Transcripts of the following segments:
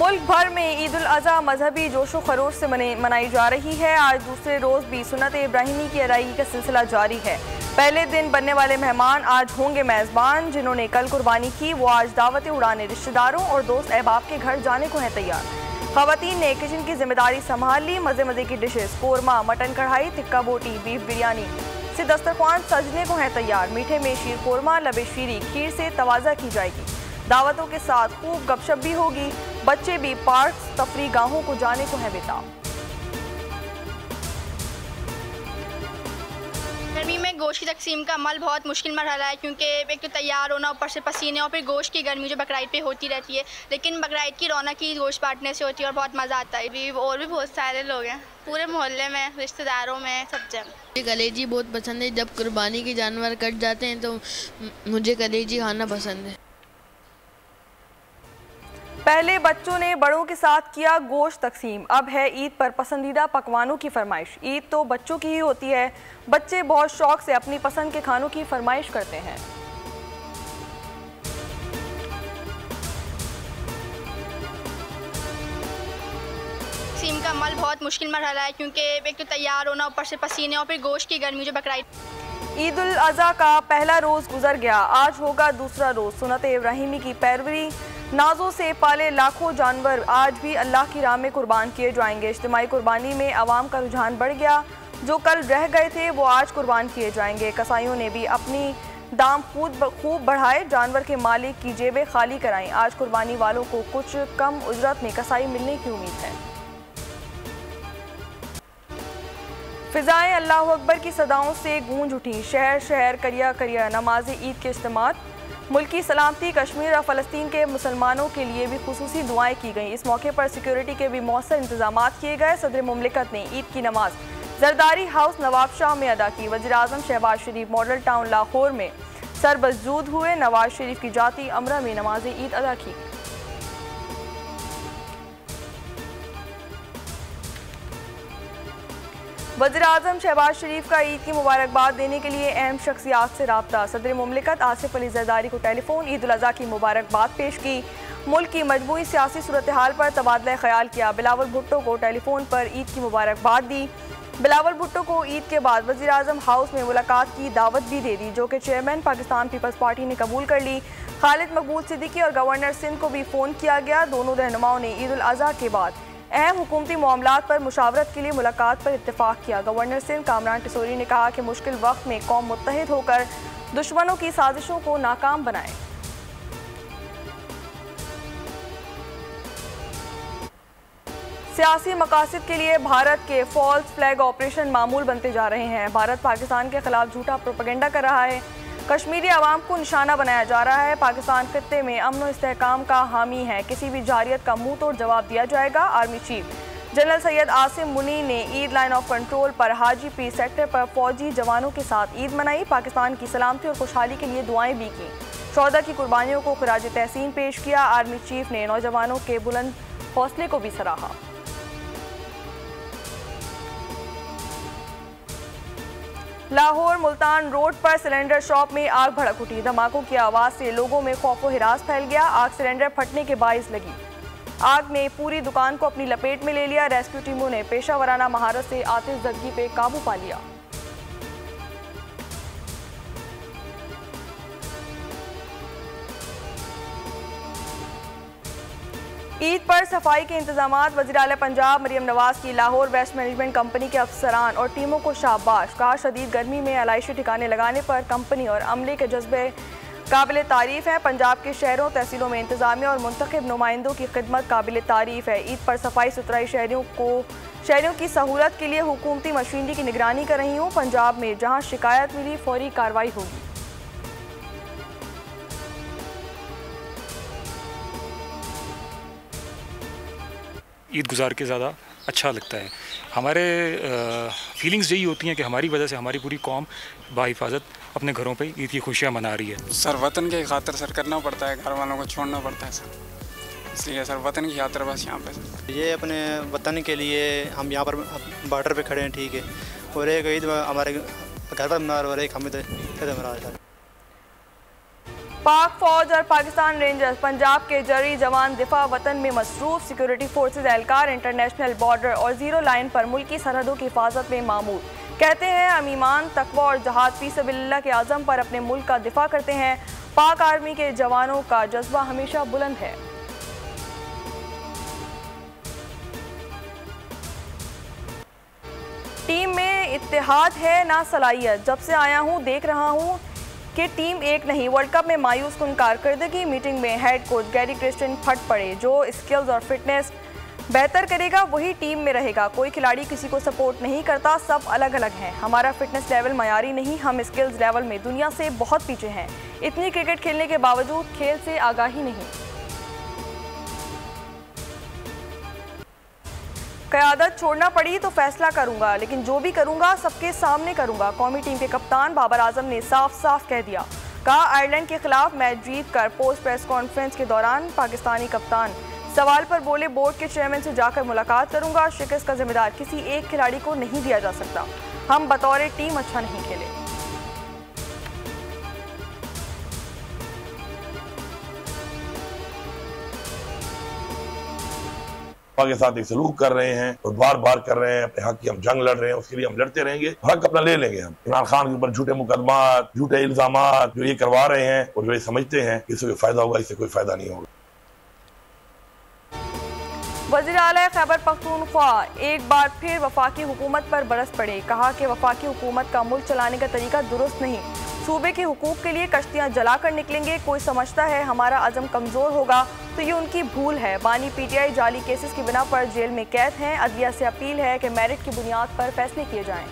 मुल्क भर में ईद उल अज़हा मजहबी जोशो खरोश से मनाई जा रही है। आज दूसरे रोज़ भी सुन्नत इब्राहिमी की अदायगी का सिलसिला जारी है। पहले दिन बनने वाले मेहमान आज होंगे मेज़बान। जिन्होंने कल कुर्बानी की वो आज दावतें उड़ाने रिश्तेदारों और दोस्त अहबाब के घर जाने को हैं तैयार। ख़वातीन ने किचन की जिम्मेदारी संभाल ली। मज़े मज़े की डिशेस कोरमा, मटन कढ़ाई, टिक्का बोटी, बीफ बिरयानी से दस्तरखान सजने को हैं तैयार। मीठे में शीर कोरमा, लबे शीरी खीर से तवाज़ा की जाएगी। दावतों के साथ खूब गपशप भी होगी। बच्चे भी पार्क्स, तफरीह गाहों को जाने को हैं बेताब। गर्मी में गोश्त की तकसीम का अमल बहुत मुश्किल मरहला है, क्योंकि एक तो तैयार होना, ऊपर से पसीने और फिर गोश्त की गर्मी जो बकरीद पे होती रहती है। लेकिन बकरीद की रौनक ही गोश्त बांटने से होती है और बहुत मज़ा आता है। और भी बहुत सारे लोग हैं पूरे मोहल्ले में, रिश्तेदारों में, सब जगह। मुझे कलेजी बहुत पसंद है। जब कुर्बानी के जानवर कट जाते हैं तो मुझे कलेजी खाना पसंद है। पहले बच्चों ने बड़ों के साथ किया गोश्त तकसीम, अब है ईद पर पसंदीदा पकवानों की फरमाइश। ईद तो बच्चों की ही होती है। बच्चे बहुत शौक से अपनी पसंद के खानों की फरमाइश करते हैं। तकसीम का अमल बहुत मुश्किल मरहला है, क्योंकि एक तो तैयार होना, ऊपर से पसीने और फिर गोश्त की गर्मी जो बकरीद। ईद उल अज़हा का पहला रोज़ गुजर गया, आज होगा दूसरा रोज़। सुन्नत इब्राहिमी की पैरवी नाजों से पाले लाखों जानवर आज भी अल्लाह की राह में कुर्बान किए जाएंगे। इज्तिमाई कुर्बानी में आवाम का रुझान बढ़ गया। जो कल रह गए थे वो आज कुर्बान किए जाएंगे। कसाईयों ने भी अपनी दाम खूब बढ़ाए, जानवर के मालिक की जेबें खाली कराएं। आज कुर्बानी वालों को कुछ कम उजरत में कसाई मिलने की उम्मीद है। फिजाएं अल्लाह अकबर की सदाओं से गूंज उठी। शहर शहर करिया करिया नमाज ईद के इज्तिमात। मुल्की सलामती, कश्मीर और फ़लस्तीन के मुसलमानों के लिए भी खुसूसी दुआएं की गईं। इस मौके पर सिक्योरिटी के भी मौसर इंतजाम किए गए। सदर मुमलिकत ने ईद की नमाज जरदारी हाउस नवाबशाह में अदा की। वज़ीर-ए-आज़म शहबाज शरीफ मॉडल टाउन लाहौर में सरबजूद हुए। नवाज शरीफ की जाती अमरा में नमाज ईद अदा की। वज़ीर-ए-आज़म शहबाज शरीफ का ईद की मुबारकबाद देने के लिए अहम शख्सियात से रब्ता। सदर मुमलिकत आसिफ अली जरदारी को टेलीफोन ईद उल अज़हा की मुबारकबाद पेश की। मुल्क की मजमूई सियासी सूरत हाल पर तबादला ख्याल किया। बिलावल भुट्टो को टेलीफोन पर ईद की मुबारकबाद दी। बिलावल भुट्टो को ईद के बाद वज़ीर-ए-आज़म हाउस में मुलाकात की दावत भी दे दी, जो कि चेयरमैन पाकिस्तान पीपल्स पार्टी ने कबूल कर ली। खालिद मकबूल सिद्दीकी और गवर्नर सिंध को भी फ़ोन किया गया। दोनों रहनुमाओं ने ईद उल अज़हा के बाद अहम हुकूमती मामलात पर मुशावरत के लिए मुलाकात पर इत्तेफाक किया। गवर्नर सिंध कामरान टिसोरी ने कहा कि मुश्किल वक्त में कौम मुत्तहिद होकर दुश्मनों की साजिशों को नाकाम बनाए। सियासी मकासद के लिए भारत के फॉल्स फ्लैग ऑपरेशन मामूल बनते जा रहे हैं। भारत पाकिस्तान के खिलाफ झूठा प्रोपेगेंडा कर रहा है। कश्मीरी आवाम को निशाना बनाया जा रहा है। पाकिस्तान खित्ते में अमन और इस्तेहकाम का हामी है। किसी भी जारियत का मुंह तोड़ जवाब दिया जाएगा। Army chief general Syed Asim Munir ने ईद लाइन ऑफ कंट्रोल पर हाजी पीर सेक्टर पर फौजी जवानों के साथ ईद मनाई। पाकिस्तान की सलामती और खुशहाली के लिए दुआएं भी की। 14 की कुर्बानियों को खिराज तहसीन पेश किया। आर्मी चीफ ने नौजवानों के बुलंद हौसले को भी सराहा। लाहौर मुल्तान रोड पर सिलेंडर शॉप में आग भड़क उठी। धमाकों की आवाज़ से लोगों में खौफ व हिरास फैल गया। आग सिलेंडर फटने के बाइस लगी। आग ने पूरी दुकान को अपनी लपेट में ले लिया। रेस्क्यू टीमों ने पेशावराना महारत से आतिशज़दगी पे काबू पा लिया। ईद पर सफाई के इंतजामात। वज़ीर-ए-आला पंजाब मरियम नवाज की लाहौर वेस्ट मैनेजमेंट कंपनी के अफसरान और टीमों को शाबाश। कहा शदीद गर्मी में आलाइशी ठिकाने लगाने पर कंपनी और अमले के जज्बे काबिल तारीफ है। पंजाब के शहरों तहसीलों में इंतजामिया और मुंतखब नुमाइंदों की खिदमत काबिल तारीफ है। ईद पर सफाई सुथराई शहरियों की सहूलत के लिए हुकूमती मशीनरी की निगरानी कर रही हूँ। पंजाब में जहाँ शिकायत मिली फौरी कार्रवाई होगी। ईद गुजार के ज़्यादा अच्छा लगता है। हमारे फीलिंग्स यही होती हैं कि हमारी वजह से हमारी पूरी कौम बाहिफाजत अपने घरों पे ईद की खुशियाँ मना रही है। सर वतन के खातिर सर करना पड़ता है, घर वालों को छोड़ना पड़ता है सर, इसलिए सर वतन की खातिर बस यहाँ पे सर। ये अपने वतन के लिए हम यहाँ पर बॉर्डर पे खड़े हैं, ठीक है। और एक ईद हमारे घर पर मना और एक हमें मना है सर। पाक फौज और पाकिस्तान रेंजर्स पंजाब के जर्री जवान दिफा वतन में मसरूफ। सिक्योरिटी फोर्सेज एहलकार इंटरनेशनल बॉर्डर और जीरो लाइन पर मुल्की सरहदों की हिफाजत में मामूर। कहते हैं हम ईमान, तकवा और जहाद फी सबिलिल्लाह के आज़म पर अपने मुल्क का दिफा करते हैं। पाक आर्मी के जवानों का जज्बा हमेशा बुलंद है। टीम में इत्तेहाद है ना सलाहियत। जब से आया हूं देख रहा हूं कि टीम एक नहीं। वर्ल्ड कप में मायूस कुन कारकर्दगी। मीटिंग में हेड कोच गैरी क्रिस्टियन फट पड़े। जो स्किल्स और फिटनेस बेहतर करेगा वही टीम में रहेगा। कोई खिलाड़ी किसी को सपोर्ट नहीं करता, सब अलग अलग हैं। हमारा फिटनेस लेवल मयारी नहीं, हम स्किल्स लेवल में दुनिया से बहुत पीछे हैं। इतनी क्रिकेट खेलने के बावजूद खेल से आगाही नहीं। क़यादत छोड़ना पड़ी तो फैसला करूंगा, लेकिन जो भी करूंगा सबके सामने करूंगा। कौमी टीम के कप्तान बाबर आजम ने साफ साफ कह दिया। कहा आयरलैंड के खिलाफ मैच जीत कर। पोस्ट प्रेस कॉन्फ्रेंस के दौरान पाकिस्तानी कप्तान सवाल पर बोले, बोर्ड के चेयरमैन से जाकर मुलाकात करूंगा। शिकस्त का जिम्मेदार किसी एक खिलाड़ी को नहीं दिया जा सकता। हम बतौर टीम अच्छा नहीं खेले। के साथ एक सलूक कर रहे हैं और बार बार कर रहे हैं। अपने हक की हम जंग लड़ रहे हैं, उसके लिए हम लड़ते रहेंगे। हक अपना ले लेंगे हम। इमरान खान के ऊपर झूठे मुकदमा, झूठे इल्जाम जो ये करवा रहे हैं और जो ये समझते हैं कि इससे कोई फायदा होगा, इससे कोई फायदा नहीं होगा। वज़ीर आला खैबर पख्तूनख्वा एक बार फिर वफाकी हुकूमत पर बरस पड़े। कहा कि वफाकी हुकूमत का मुल्क चलाने का तरीका दुरुस्त नहीं। सूबे के हुकूक के लिए कश्तियां जला कर निकलेंगे। कोई समझता है हमारा अज़म कमज़ोर होगा तो ये उनकी भूल है। बानी पीटीआई जाली केसेस की बिना पर जेल में कैद हैं। अदलिया से अपील है कि मेरिट की बुनियाद पर फैसले किए जाएं।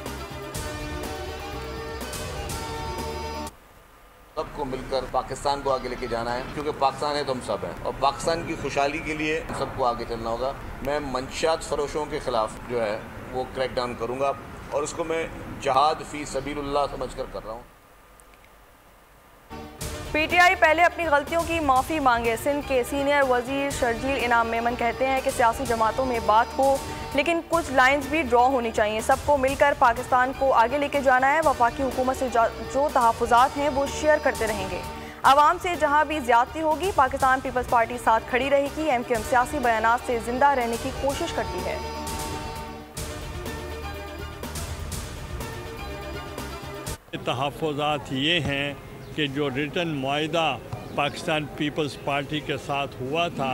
सबको मिलकर पाकिस्तान को आगे लेके जाना है, क्योंकि पाकिस्तान है तो हम सब हैं और पाकिस्तान की खुशहाली के लिए सबको आगे चलना होगा। मैं मंशियात फरोशों के खिलाफ जो है वो क्रैक डाउन करूँगा और उसको मैं जहाद फी सबीलुल्लाह समझकर कर रहा हूँ। पीटीआई पहले अपनी गलतियों की माफ़ी मांगे। सिंध के सीनियर वजीर शर्जील इनाम मेमन कहते हैं कि सियासी जमातों में बात हो, लेकिन कुछ लाइंस भी ड्रॉ होनी चाहिए। सबको मिलकर पाकिस्तान को आगे लेके जाना है। वफाकी हुकूमत से जो तहफ़्फ़ुज़ात हैं वो शेयर करते रहेंगे। आवाम से जहां भी ज़्यादती होगी पाकिस्तान पीपल्स पार्टी साथ खड़ी रहेगी। एमक्यूएम सियासी बयानात से जिंदा रहने की कोशिश करती है। तहफ़्फ़ुज़ात ये हैं कि जो रिटन मुआहिदा पाकिस्तान पीपल्स पार्टी के साथ हुआ था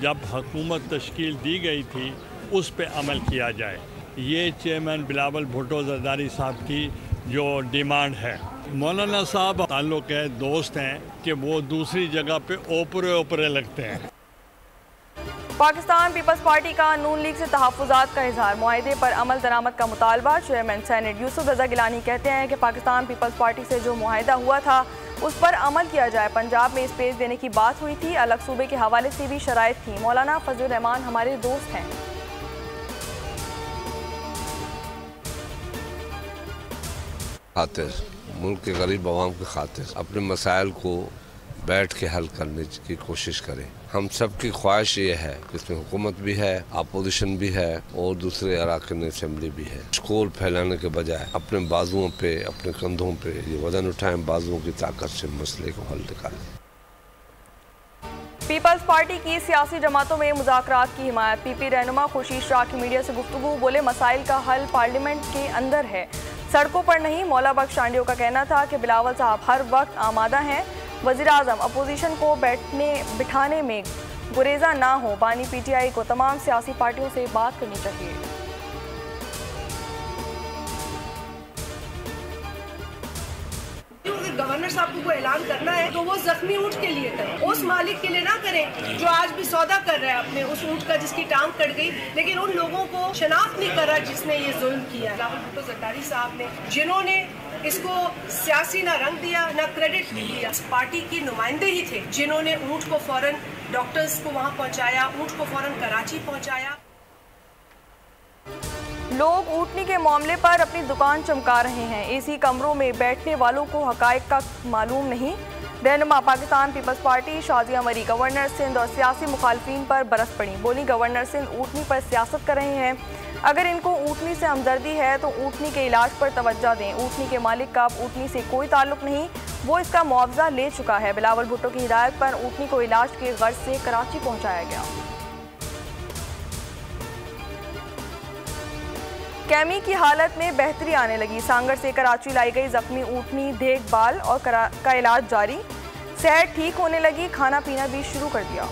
जब हुकूमत तश्कील दी गई थी, उस पे अमल किया जाए। ये चेयरमैन बिलावल भुट्टो ज़रदारी साहब की जो डिमांड है। मौलाना साहब ताल्लुक़ है, दोस्त हैं कि वो दूसरी जगह पे ओपरे ओपरे लगते हैं। पाकिस्तान पीपल्स पार्टी का नून लीग से तहफ़्फ़ुज़ात का इजहार। मुआहिदे पर अमल दरामद का मुतालबा। चेयरमैन सेनेट यूसुफ रज़ा गिलानी कहते हैं कि पाकिस्तान पीपल्स पार्टी से जो मुआहिदा हुआ था उस पर अमल किया जाए। पंजाब में स्पेस देने की बात हुई थी, अलग सूबे के हवाले से भी शराइत थी। मौलाना फजल रहमान हमारे दोस्त हैं। खातिर मुल्क के गरीब आवाम के खातिर अपने मसाइल को बैठ के हल करने की कोशिश करें। हम सब की ख्वाहिश ये है कि इसमें हुकूमत भी है, अपोजिशन भी है और दूसरे अराकान असेंबली भी है। शोर फैलाने के बजाय अपने बाजुओं पे, अपने कंधों पे ये वजन उठाएं, बाजुओं की ताकत से मसले को हल निकालें। पीपल्स पार्टी की सियासी जमातों में मुज़ाकरात की हिमायत। पीपी रहनुमा खुर्शीद शाह की मीडिया से गुफ्तगू। बोले मसाइल का हल पार्लियामेंट के अंदर है, सड़कों पर नहीं। मौला बख्श शांडियों का कहना था कि बिलावल साहब हर वक्त आमादा हैं। वज़ीर आज़म अपोजिशन को बिठाने में गुरेजा ना हो। बानी पीटीआई को तमाम सियासी पार्टियों से बात करनी चाहिए। गवर्नर साहब को ऐलान करना है तो वो जख्मी ऊँट के लिए करें, उस मालिक के लिए ना करें जो आज भी सौदा कर रहा है अपने उस ऊँट का जिसकी टांग कट गई, लेकिन उन लोगों को शनाख्त नहीं कर रहा जिसने ये जुल्म किया। बिलावल भुट्टो ज़रदारी साहब ने, जिन्होंने इसको सियासी ना रंग दिया ना क्रेडिट दिया, इस पार्टी की नुमाइंदे ही थे जिन्होंने ऊँट को फौरन डॉक्टर्स को वहाँ पहुँचाया, ऊँट को फौरन कराची पहुँचाया। लोग ऊँटनी के मामले पर अपनी दुकान चमका रहे हैं। एसी कमरों में बैठने वालों को हकायक का मालूम नहीं। रहनुमा पाकिस्तान पीपल्स पार्टी शाजिया मरी गवर्नर सिंध और सियासी मुखालफिन पर बरस पड़ी। बोली गवर्नर सिंध ऊँटनी पर सियासत कर रहे हैं। अगर इनको ऊँटनी से हमदर्दी है तो ऊँटनी के इलाज पर तवज्जो दें। ऊँटनी के मालिक का ऊँटनी से कोई ताल्लुक नहीं। वो इसका मुआवजा ले चुका है। बिलावल भुट्टो की हिदायत पर ऊँटनी को इलाज के गर्ज से कराची पहुंचाया गया। कैमी की हालत में बेहतरी आने लगी। सांगर से कराची लाई गई जख्मी ऊँटनी देखभाल और का इलाज जारी। सेहत ठीक होने लगी, खाना पीना भी शुरू कर दिया।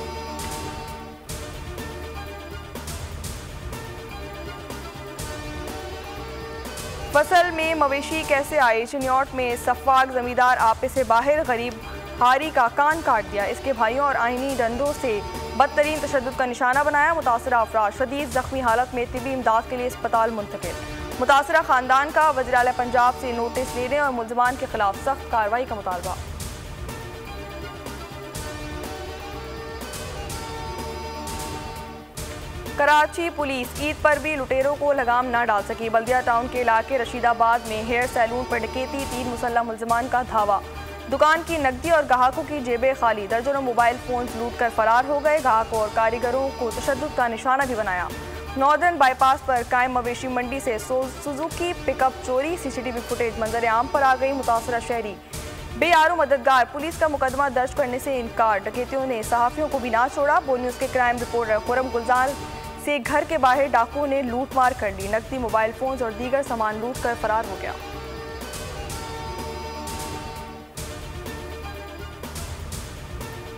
फसल में मवेशी कैसे आए? चिन्यौट में सफाक जमींदार आपे से बाहर, गरीब हारी का कान काट दिया। इसके भाइयों और आईनी डंडों से बदतरीन तशद्दुद का निशाना बनाया। मुतासरा अफराद शदीद जख्मी हालत में तिबी इमदाद के लिए अस्पताल मुंतकिल। मुतासरा खानदान का वज़ीर आला पंजाब से नोटिस लेने और मुलजमान के खिलाफ सख्त कार्रवाई का मुतालबा। कराची पुलिस ईद पर भी लुटेरों को लगाम न डाल सकी। बल्दिया टाउन के इलाके रशीदाबाद में हेयर सैलून पर डकैती, 3 मुसल्लह मुलजमान का धावा। दुकान की नकदी और ग्राहकों की जेबें खाली, दर्जनों मोबाइल फोन लूट कर फरार हो गए। ग्राहकों और कारीगरों को तशद्दुद का निशाना भी बनाया। नॉर्दर्न बाईपास पर कायम मवेशी मंडी से सुजुकी पिकअप चोरी, CCTV फुटेज मंजर आम पर आ गई। मुतासरा शहरी बेआरू मददगार, पुलिस का मुकदमा दर्ज करने से इनकार। डकैतियों ने सहाफियों को भी ना छोड़ा। बोल न्यूज़ के क्राइम रिपोर्टर खुरम गुलजार से घर के बाहर डाकुओं ने लूटमार कर ली। नकदी, मोबाइल फोन्स और दीगर सामान लूट कर फरार हो गया।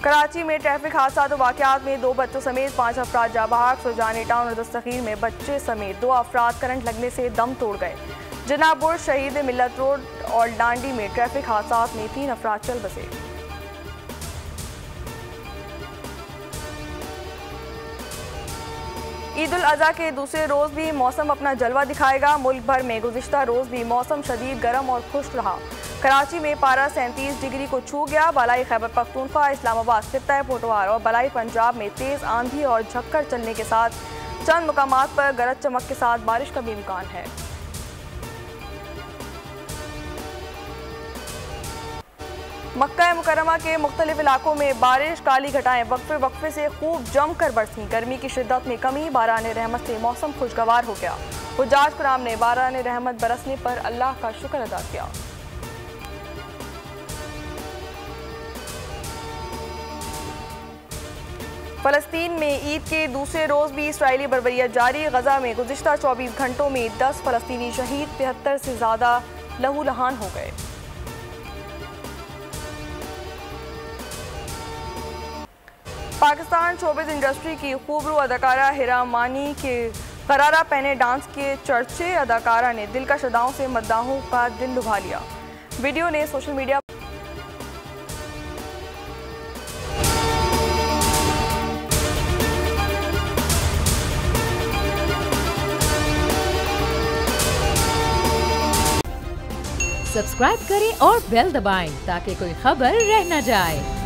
कराची में ट्रैफिक हादसा और वाकयात में 2 बच्चों समेत 5 अफराद जाबाग। सुजानी टाउन और दस्तगीर में बच्चे समेत 2 अफराद करंट लगने से दम तोड़ गए। जनाबुर, शहीद मिल्लत रोड और डांडी में ट्रैफिक हादसा में 3 अफराद चल बसे। ईद उल अज़हा के दूसरे रोज़ भी मौसम अपना जलवा दिखाएगा। मुल्क भर में गुज़िश्ता रोज़ भी मौसम शदीद गर्म और खुश्क रहा। कराची में पारा 37 डिग्री को छू गया। बलाई खैबर पख्तूनख्वा, इस्लामाबाद, खित्ता पोटवार और बलाई पंजाब में तेज़ आंधी और झक्कर चलने के साथ चंद मुकामात पर गरज चमक के साथ बारिश का भी इम्कान है। मक्का मुकरमा के मुख्तलिफ इलाकों में बारिश, काली घटाएं वक्फे से खूब जमकर बरसीं। गर्मी की शिद्दत में कमी, बारान रहमत से मौसम खुशगवार हो गया। हुज्जाज कराम ने बारान रहमत बरसने पर अल्लाह का शुक्र अदा किया। फ़लस्तीन में ईद के दूसरे रोज़ भी इसराइली बर्बरियत जारी। गजा में गुज़िश्ता 24 घंटों में 10 फ़लस्तीनी शहीद, 73 से ज़्यादा लहूलुहान हो गए। पाकिस्तान शोबिज़ इंडस्ट्री की खूबरू अदाकारा हिरा मानी के गरारा पहने डांस के चर्चे। अदाकारा ने दिलकश अदाओं से मद्दाहों का दिल लुभा लिया। वीडियो ने सोशल मीडिया सब्सक्राइब करें और बेल दबाएं ताकि कोई खबर रह न जाए।